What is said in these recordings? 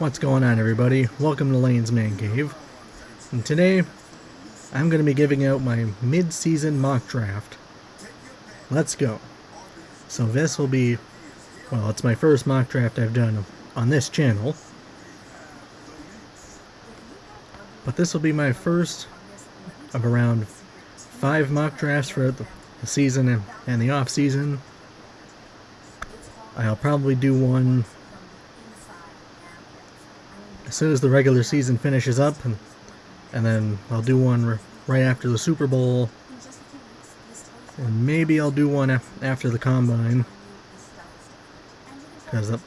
What's going on, everybody? Welcome to Lane's Man Cave. And today, I'm going to be giving out my mid-season mock draft. Let's go. So this will be, well, it's my first mock draft I've done on this channel. But this will be my first of around 5 mock drafts for the season and the off-season. I'll probably do one as soon as the regular season finishes up, and then I'll do one right after the Super Bowl, and maybe I'll do one after the Combine, because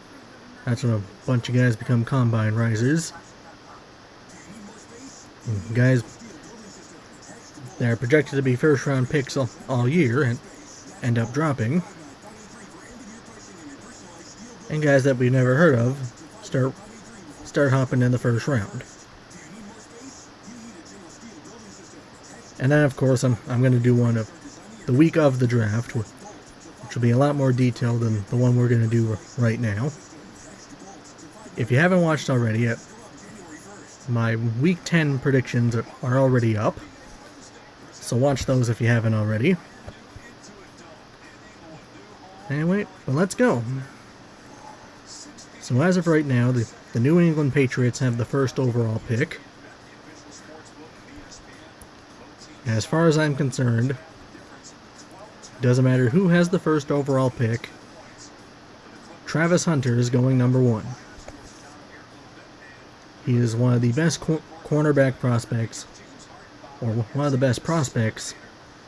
that's when a bunch of guys become Combine risers. And guys that are projected to be first round picks all year and end up dropping, and guys that we've never heard of start hopping in the first round. And then, of course, I'm going to do one of the week of the draft, which will be a lot more detailed than the one we're going to do right now. If you haven't watched already, my week 10 predictions are already up, so watch those if you haven't already. Anyway, well, let's go. So as of right now, the New England Patriots have the first overall pick. As far as I'm concerned, it doesn't matter who has the first overall pick, Travis Hunter is going number 1. He is one of the best cornerback prospects, or one of the best prospects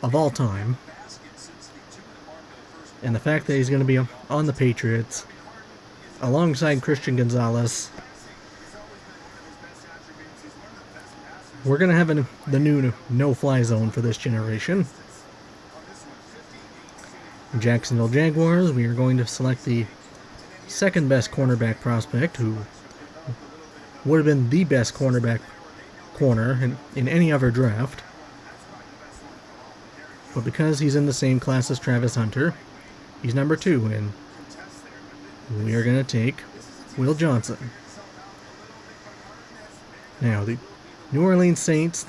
of all time. And the fact that he's going to be on the Patriots alongside Christian Gonzalez, we're going to have the new no-fly zone for this generation. Jacksonville Jaguars, we are going to select the second best cornerback prospect, who would have been the best corner in any other draft. But because he's in the same class as Travis Hunter, he's number 2, and we are going to take Will Johnson. Now, the New Orleans Saints,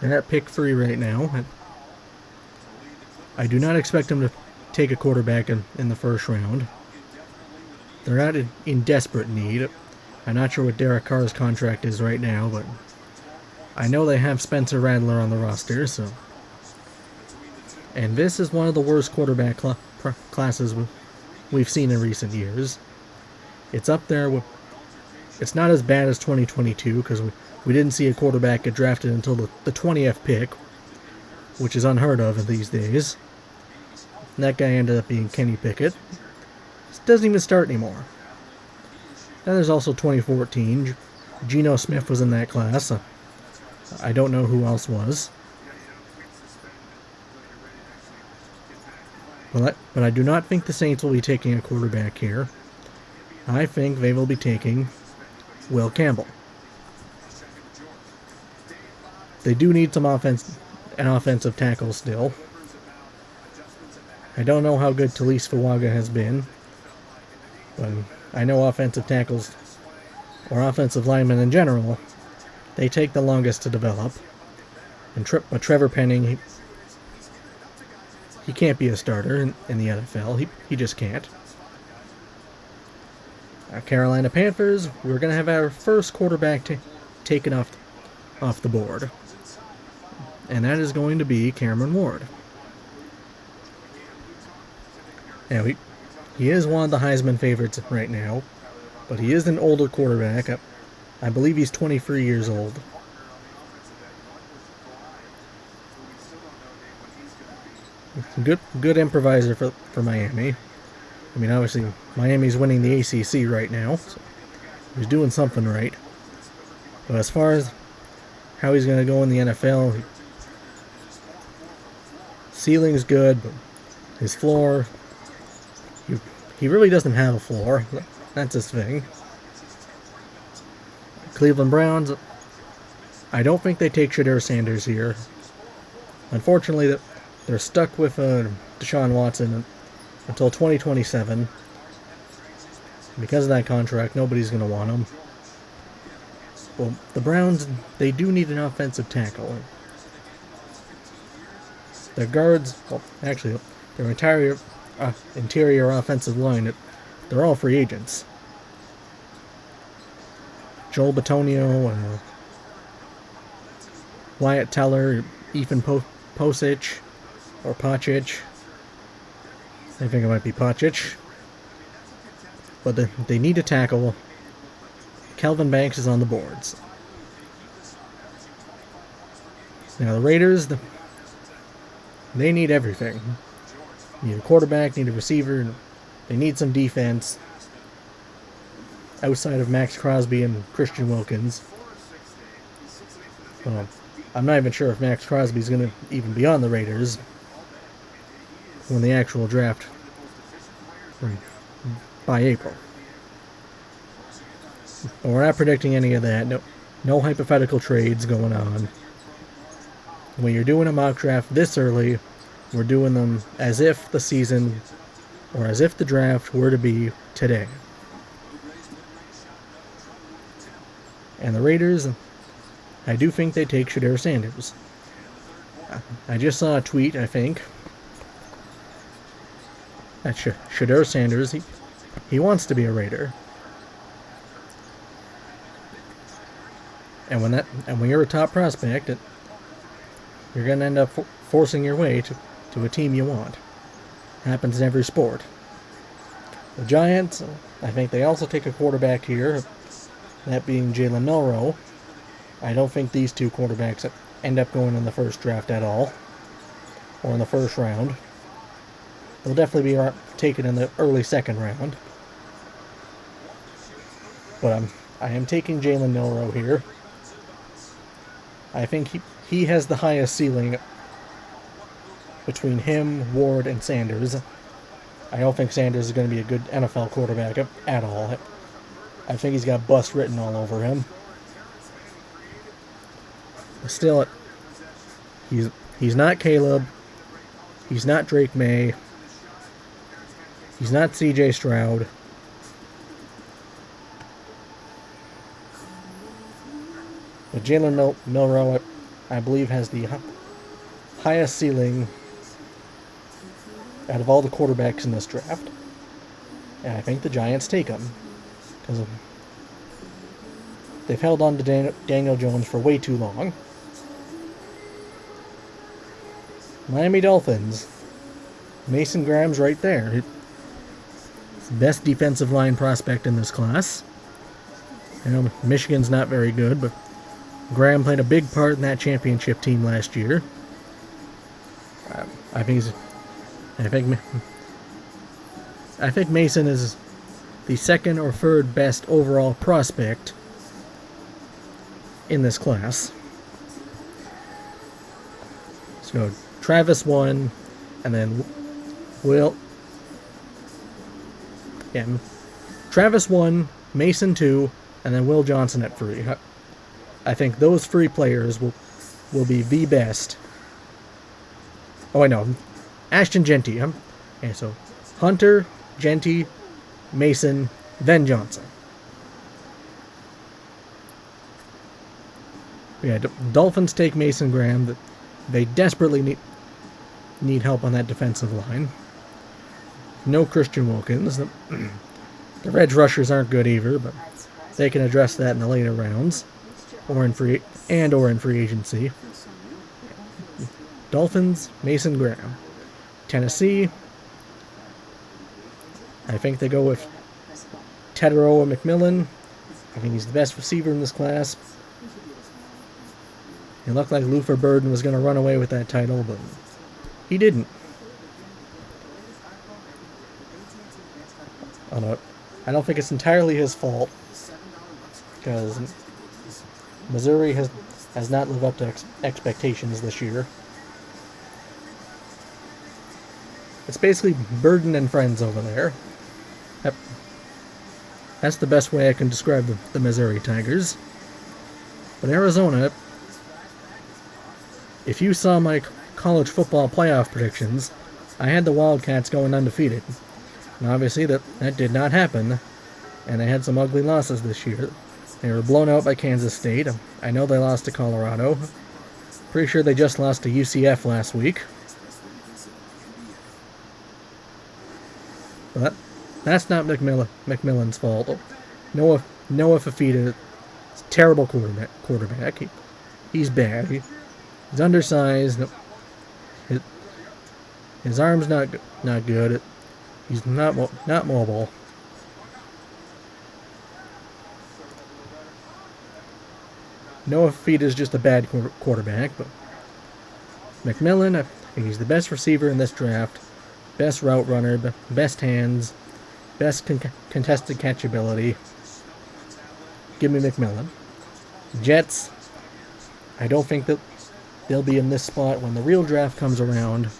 they're at pick 3 right now. I do not expect them to take a quarterback in the first round. They're not in desperate need. I'm not sure what Derek Carr's contract is right now, but I know they have Spencer Rattler on the roster, so. And this is one of the worst quarterback classes we've seen in recent years. It's up there with. It's not as bad as 2022, because we didn't see a quarterback get drafted until the 20th pick, which is unheard of these days. And that guy ended up being Kenny Pickett. Doesn't even start anymore. Then there's also 2014. Geno Smith was in that class. I don't know who else was. But I do not think the Saints will be taking a quarterback here. I think they will be taking Will Campbell. They do need an offensive tackle still. I don't know how good Talise Fuaga has been, but I know offensive tackles, or offensive linemen in general, they take the longest to develop. But Trevor Penning, he can't be a starter in the NFL. He just can't. Carolina Panthers, we're going to have our first quarterback taken off the board. And that is going to be Cameron Ward. Now, he is one of the Heisman favorites right now, but he is an older quarterback. I believe he's 23 years old. Good improviser for Miami. I mean, obviously, Miami's winning the ACC right now, so he's doing something right. But as far as how he's going to go in the NFL, ceiling's good, but his floor, he really doesn't have a floor. That's his thing. Cleveland Browns, I don't think they take Shedeur Sanders here. Unfortunately, they're stuck with Deshaun Watson until 2027. Because of that contract, nobody's going to want him. Well, the Browns, they do need an offensive tackle. Their guards, well, actually, their entire interior offensive line, they're all free agents. Joel Bitonio, Wyatt Teller, Ethan Pocic, or Pocic. I think it might be Pocic. But they need a tackle. Kelvin Banks is on the boards. Now the Raiders, they need everything. Need a quarterback, need a receiver, they need some defense. Outside of Max Crosby and Christian Wilkins. I'm not even sure if Max Crosby is going to even be on the Raiders when the actual draft by April. But we're not predicting any of that. No hypothetical trades going on. When you're doing a mock draft this early, we're doing them as if the season or as if the draft were to be today. And the Raiders, I do think they take Shedeur Sanders. I just saw a tweet, I think, that Shedeur Sanders, he wants to be a Raider. And when you're a top prospect, you're going to end up forcing your way to a team you want. Happens in every sport. The Giants, I think they also take a quarterback here, that being Jalen Milroe. I don't think these two quarterbacks end up going in the first draft at all, or in the first round. They'll definitely be taken in the early second round. But I am taking Jalen Milroe here. I think he has the highest ceiling between him, Ward, and Sanders. I don't think Sanders is going to be a good NFL quarterback at all. I think he's got bust written all over him. But still, he's not Caleb. He's not Drake May. He's not C.J. Stroud. But Jalen Milroe, I believe, has the highest ceiling out of all the quarterbacks in this draft. And I think the Giants take him. Because they've held on to Daniel Jones for way too long. Miami Dolphins. Mason Graham's right there. He's the best defensive line prospect in this class. You know, Michigan's not very good, but Graham played a big part in that championship team last year. I think Mason is the second or third best overall prospect in this class. So Travis 1, and then Travis 1, Mason 2, and then Will Johnson at 3. I think those 3 players will be the best. Oh, I know. Ashton Genty. Okay, so Hunter, Genty, Mason, then Johnson. Yeah, Dolphins take Mason Graham. They desperately need help on that defensive line. No Christian Wilkins. The edge rushers aren't good either, but they can address that in the later rounds, or in free agency. Dolphins, Mason Graham. Tennessee, I think they go with Teteroa McMillan. I think he's the best receiver in this class. It looked like Luther Burden was going to run away with that title, but he didn't. I don't think it's entirely his fault, because Missouri has not lived up to expectations this year. It's basically Burden and friends over there. Yep. That's the best way I can describe the Missouri Tigers. But Arizona, if you saw my college football playoff predictions, I had the Wildcats going undefeated. And obviously that did not happen and they had some ugly losses this year. They were blown out by Kansas State. I know they lost to Colorado. Pretty sure they just lost to UCF last week. But that's not McMillan's fault. Noah Fifita is a terrible quarterback. He's bad. He's undersized. His arm's not good. He's not mobile. Noah Fifita is just a bad quarterback, but McMillan, I think he's the best receiver in this draft, best route runner, best hands, best contested catchability. Give me McMillan. Jets, I don't think that they'll be in this spot when the real draft comes around.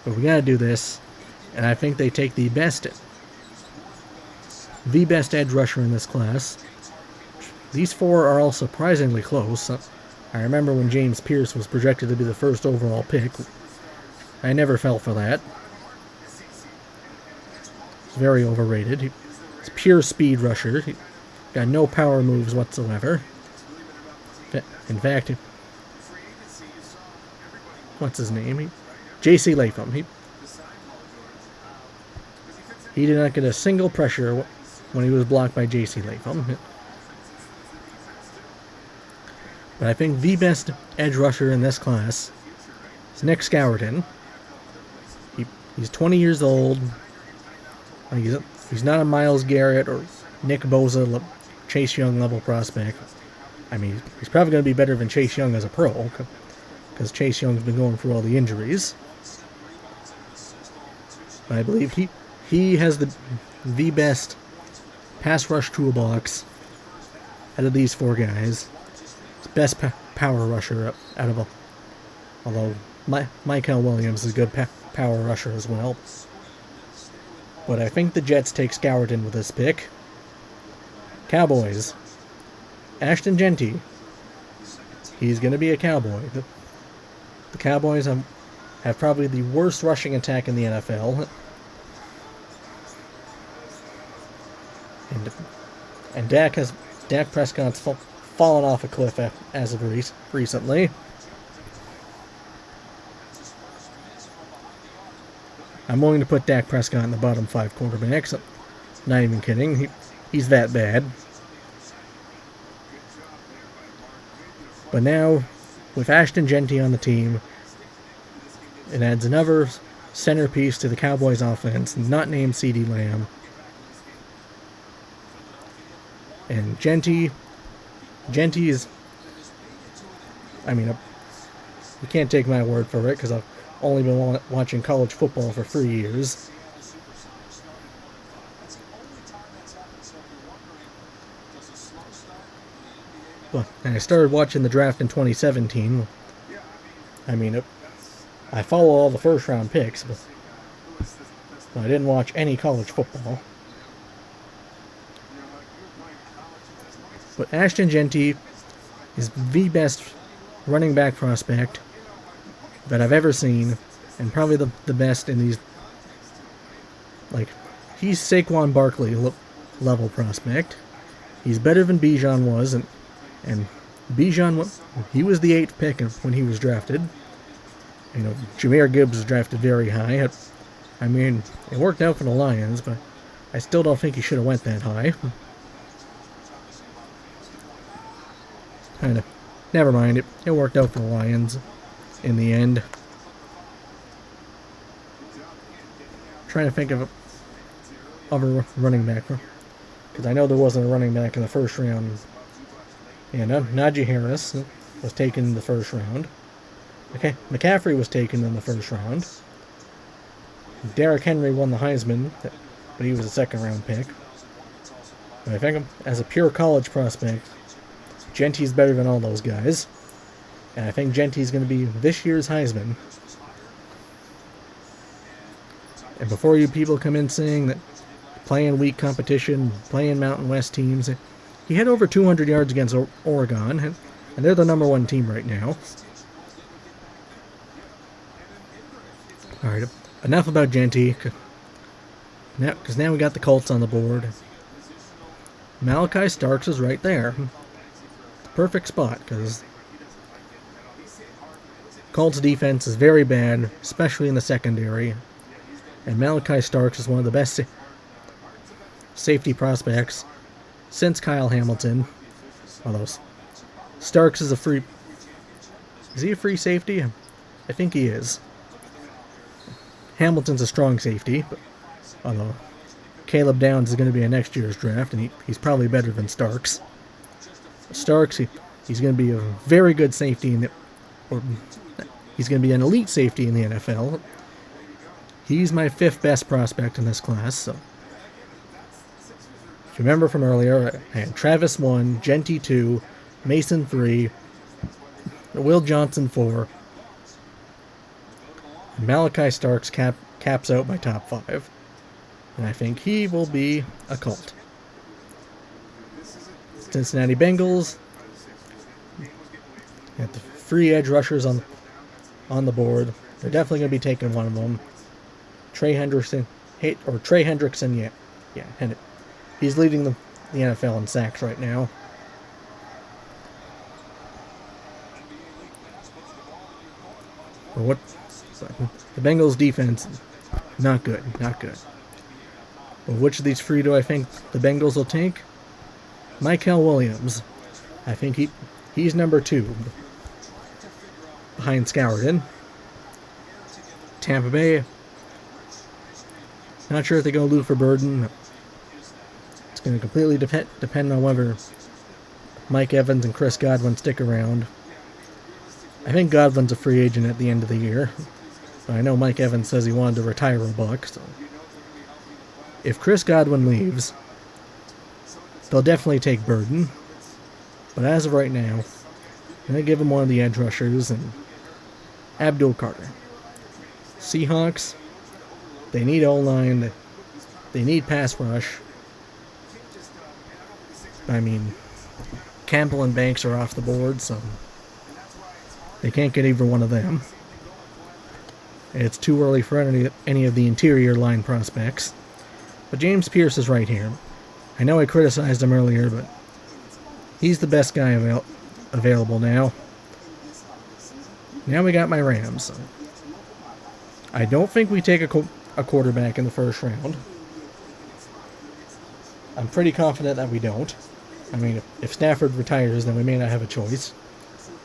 But we gotta do this, and I think they take the best edge rusher in this class. These four are all surprisingly close. I remember when James Pierce was projected to be the first overall pick. I never fell for that. He's very overrated. He's pure speed rusher. He got no power moves whatsoever. In fact, what's his name? J.C. Latham. He did not get a single pressure when he was blocked by J.C. Latham. But I think the best edge rusher in this class is Nick Scourton. He's 20 years old. He's not a Myles Garrett or Nick Bosa, Chase Young level prospect. I mean, he's probably going to be better than Chase Young as a pro, because Chase Young's been going through all the injuries. But I believe he has the best pass rush toolbox out of these four guys. Best power rusher out of although Michael Williams is a good power rusher as well. But I think the Jets take Scourton with this pick. Cowboys. Ashton Jeanty. He's going to be a Cowboy. The Cowboys have probably the worst rushing attack in the NFL. And Dak Prescott's fallen off a cliff as of recently. I'm willing to put Dak Prescott in the bottom 5 quarterbacks. Not even kidding. He's that bad. But now, with Ashton Jeanty on the team, it adds another centerpiece to the Cowboys' offense, not named CeeDee Lamb. And Jeanty is, I mean, you can't take my word for it because I've only been watching college football for 3 years. And I started watching the draft in 2017. I mean, I follow all the first round picks, but I didn't watch any college football. But Ashton Jeanty is the best running back prospect that I've ever seen, and probably the best in these. Like, he's Saquon Barkley level prospect. He's better than Bijan was, and Bijan, he was the 8th pick when he was drafted. You know, Jahmyr Gibbs was drafted very high. I mean, it worked out for the Lions, but I still don't think he should have went that high. Kinda. Never mind, it worked out for the Lions in the end. Trying to think of a running back, because I know there wasn't a running back in the first round. Yeah, Najee Harris was taken in the first round. Okay, McCaffrey was taken in the first round. Derrick Henry won the Heisman, but he was a second-round pick. But I think as a pure college prospect, Jeanty's better than all those guys. And I think Jeanty's going to be this year's Heisman. And before you people come in saying that playing weak competition, playing Mountain West teams, he had over 200 yards against Oregon, and they're the number 1 team right now. Alright, enough about Jeanty. Because now we got the Colts on the board. Malachi Starks is right there. Perfect spot, because Colts defense is very bad, especially in the secondary. And Malachi Starks is one of the best safety prospects since Kyle Hamilton. Although Starks is a free... Is he a free safety? I think he is. Hamilton's a strong safety, but although Caleb Downs is going to be a next year's draft, and he's probably better than Starks. Starks, he's going to be a very good safety, or he's going to be an elite safety in the NFL. He's my 5th best prospect in this class, so... If you remember from earlier, I had Travis 1, Genty 2, Mason 3, Will Johnson 4, and Malachi Starks caps out my top 5. And I think he will be a Colt. Cincinnati Bengals. Got the free edge rushers on the board. They're definitely going to be taking one of them. Trey Hendrickson, yeah, he's leading the NFL in sacks right now. But the Bengals defense, not good. But which of these three do I think the Bengals will take? Mykel Williams. I think he's number 2 behind Scouerton. Tampa Bay. Not sure if they go Luther Burden. It's going to completely depend on whether Mike Evans and Chris Godwin stick around. I think Godwin's a free agent at the end of the year. But I know Mike Evans says he wanted to retire a buck, so... If Chris Godwin leaves, they'll definitely take Burden. But as of right now, I'm going to give him one of the edge rushers and Abdul Carter. Seahawks, they need O-line, they need pass rush. I mean, Campbell and Banks are off the board, so they can't get either one of them. It's too early for any of the interior line prospects. But James Pierce is right here. I know I criticized him earlier, but he's the best guy available now. Now we got my Rams. I don't think we take a quarterback in the first round. I'm pretty confident that we don't. I mean, if Stafford retires, then we may not have a choice.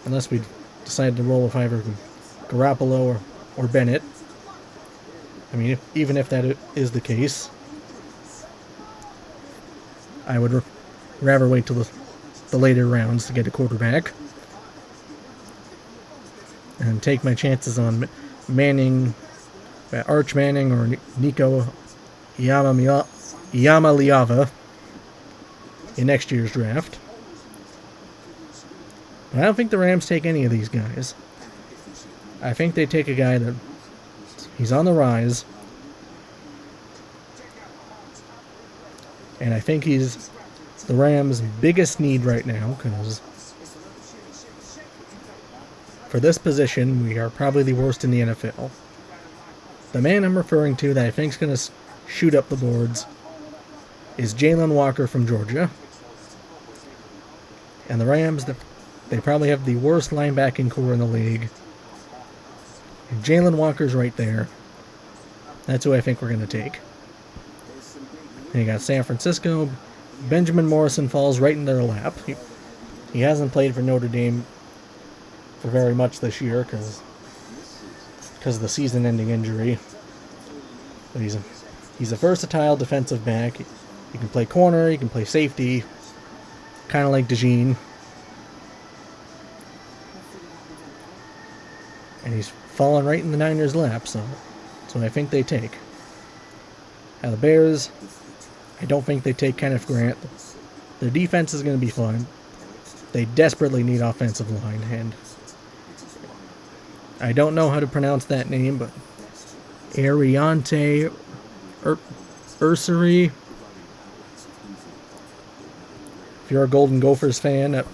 Unless we decide to roll with either Garoppolo or Bennett. I mean, even if that is the case, I would rather wait till the later rounds to get a quarterback. And take my chances on Manning, Arch Manning, or Nico Iamaleava in next year's draft. But I don't think the Rams take any of these guys. I think they take a guy that he's on the rise. And I think he's the Rams' biggest need right now, because for this position, we are probably the worst in the NFL. The man I'm referring to that I think is going to shoot up the boards is Jalen Walker from Georgia. And the Rams, they probably have the worst linebacking core in the league. And Jalen Walker's right there. That's who I think we're going to take. And you got San Francisco. Benjamin Morrison falls right in their lap. He hasn't played for Notre Dame for very much this year because of the season-ending injury. But he's a versatile defensive back. He can play corner, he can play safety, kind of like DeJean. And he's fallen right in the Niners' lap, so that's what I think they take. Now the Bears, I don't think they take Kenneth Grant. Their defense is going to be fine. They desperately need offensive line, and I don't know how to pronounce that name, but Ariante Ursary. If you're a Golden Gophers fan, I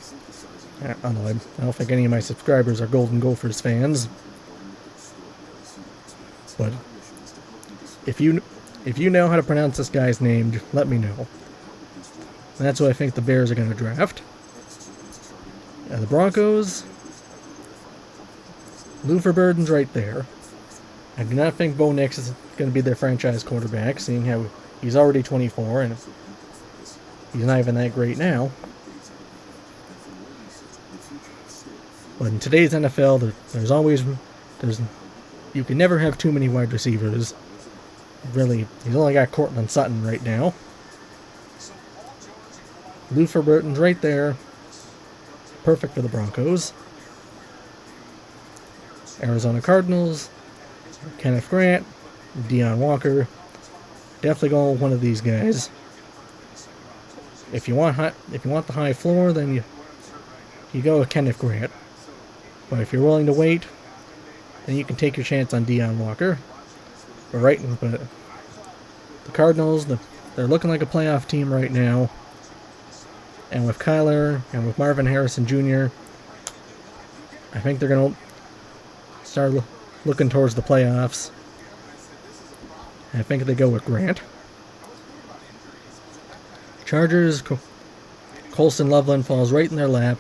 don't know, I don't think any of my subscribers are Golden Gophers fans. But if you If you know how to pronounce this guy's name, just let me know. And that's what I think the Bears are going to draft. The Broncos, Luther Burden's right there. I do not think Bo Nix is going to be their franchise quarterback, seeing how he's already 24 and he's not even that great now. But in today's NFL, you can never have too many wide receivers. Really, he's only got Cortland Sutton right now. Luther Burden's right there. Perfect for the Broncos. Arizona Cardinals, Kenneth Grant, Deion Walker. Definitely going with one of these guys. If you want the high floor, then you go with Kenneth Grant. But if you're willing to wait, then you can take your chance on Deion Walker. But the Cardinals, they're looking like a playoff team right now. And with Kyler and with Marvin Harrison Jr., I think they're going to start looking towards the playoffs. I think they go with Grant. Chargers, Colston Loveland falls right in their lap.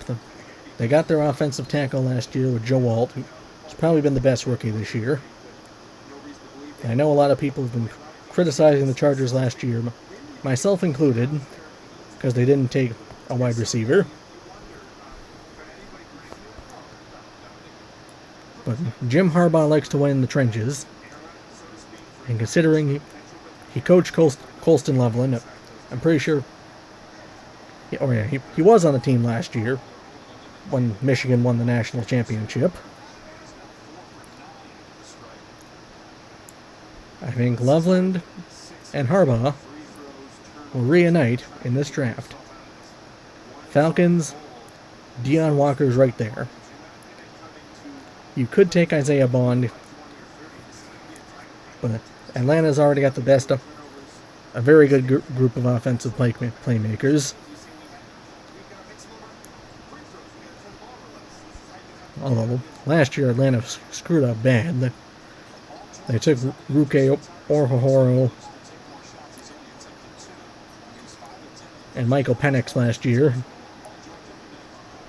They got their offensive tackle last year with Joe Alt, who's probably been the best rookie this year. And I know a lot of people have been criticizing the Chargers last year, myself included, because they didn't take a wide receiver. But Jim Harbaugh likes to win in the trenches. And considering he coached Colston Loveland, I'm pretty sure he was on the team last year when Michigan won the national championship. I think Loveland and Harbaugh will reunite in this draft. Falcons, Deion Walker's right there. You could take Isaiah Bond, but Atlanta's already got the best of a very good group of offensive playmakers. Although last year Atlanta screwed up bad. They took Ruke Orhoro and Michael Penix last year.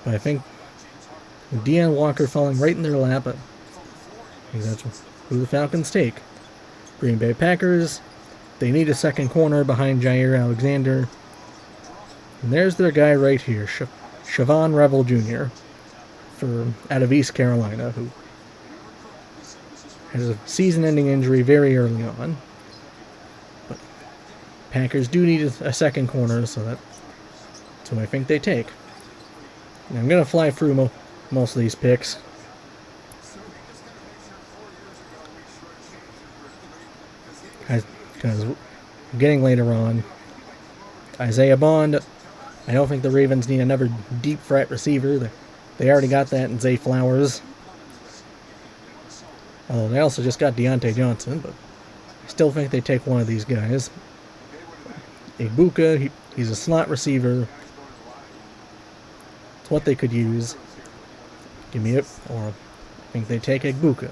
But I think with Deion Walker falling right in their lap, I think that's who the Falcons take. Green Bay Packers, they need a second corner behind Jair Alexander. And there's their guy right here, Siobhan Revel Jr. out of East Carolina, who has a season-ending injury very early on. But Packers do need a second corner, so that's who I think they take. And I'm going to fly through most of these picks. Because getting later on, Isaiah Bond, I don't think the Ravens need another deep threat receiver. They already got that in Zay Flowers. Although they also just got Deontay Johnson, but I still think they take one of these guys. Ibuka, he's a slot receiver. It's what they could use. Give me it, or I think they take Ibuka.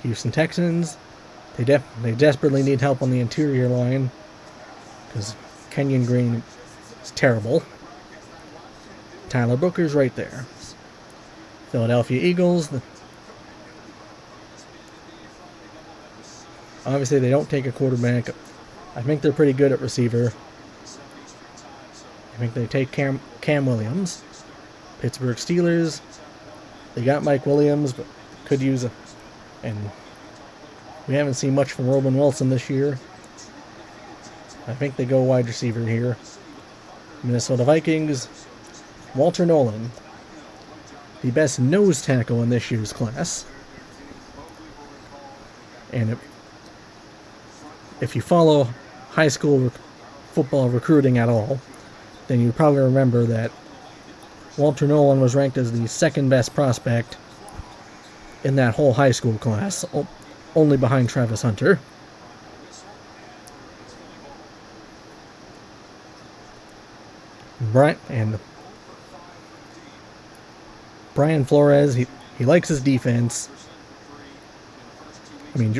Houston Texans, they desperately need help on the interior line because Kenyon Green is terrible. Tyler Booker's right there. Philadelphia Eagles, obviously they don't take a quarterback. I think they're pretty good at receiver. I think they take Cam Williams. Pittsburgh Steelers, they got Mike Williams, but could use and we haven't seen much from Robin Wilson this year. I think they go wide receiver here. Minnesota Vikings, Walter Nolan, the best nose tackle in this year's class. And if you follow high school football recruiting at all, then you probably remember that Walter Nolan was ranked as the second best prospect in that whole high school class, only behind Travis Hunter. Brian Flores, he likes his defense. I mean,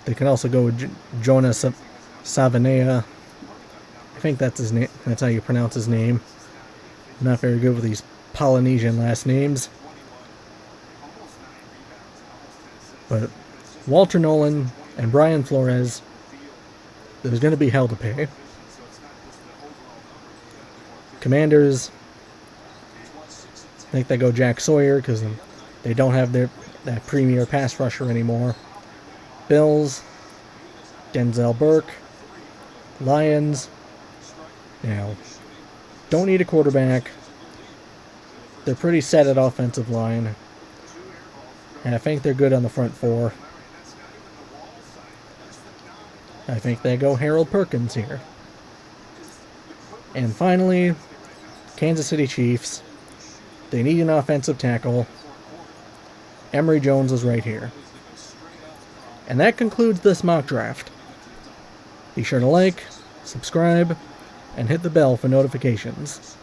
They can also go with Jonas Savanea. I think that's his name. That's how you pronounce his name. I'm not very good with these Polynesian last names. But Walter Nolan and Brian Flores, there's going to be hell to pay. Commanders, I think they go Jack Sawyer because they don't have that premier pass rusher anymore. Bills, Denzel Burke. Lions, don't need a quarterback. They're pretty set at offensive line. And I think they're good on the front four. I think they go Harold Perkins here. And finally, Kansas City Chiefs. They need an offensive tackle. Emory Jones is right here. And that concludes this mock draft. Be sure to like, subscribe, and hit the bell for notifications.